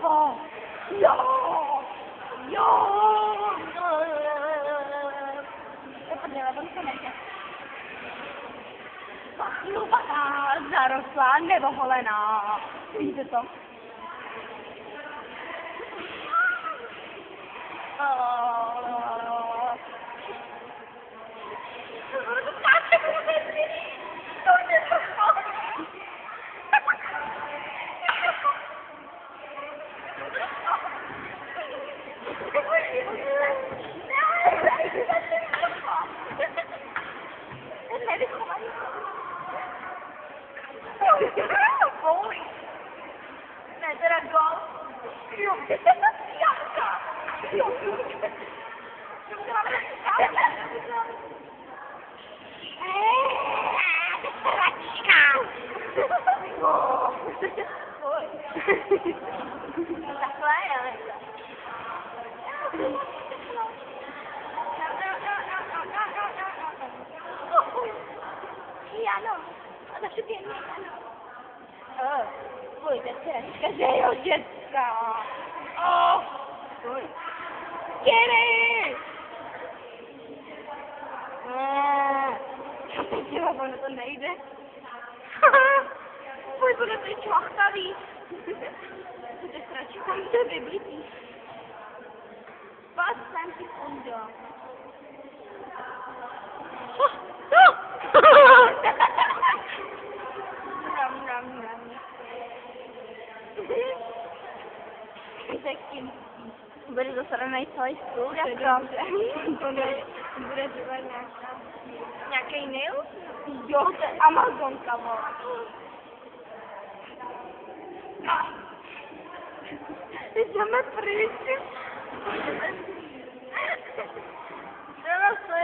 Oh, jo! Jo! To prdele, on se nechce. Chlubatá, zarostlá, neoholená. Víte to? Boj! Ne, teda gol! Jo! Janka! Jo! Sračka! Boj! Takhle, ale... Jano, a naše pěkně Jano. Boj, to je sračka, že jo, děcka. Boj. Kiri! Teď těma, ono to nejde. Boj, bude to čvachtavý. To je sračka, to je vyblitý. Pas jsem si kundil. Bude zasranej celý stůl, jako. Bude třeba nějaký nail? Jo, to je Amazonka, vole. Jdeme pryč. Jdeme se.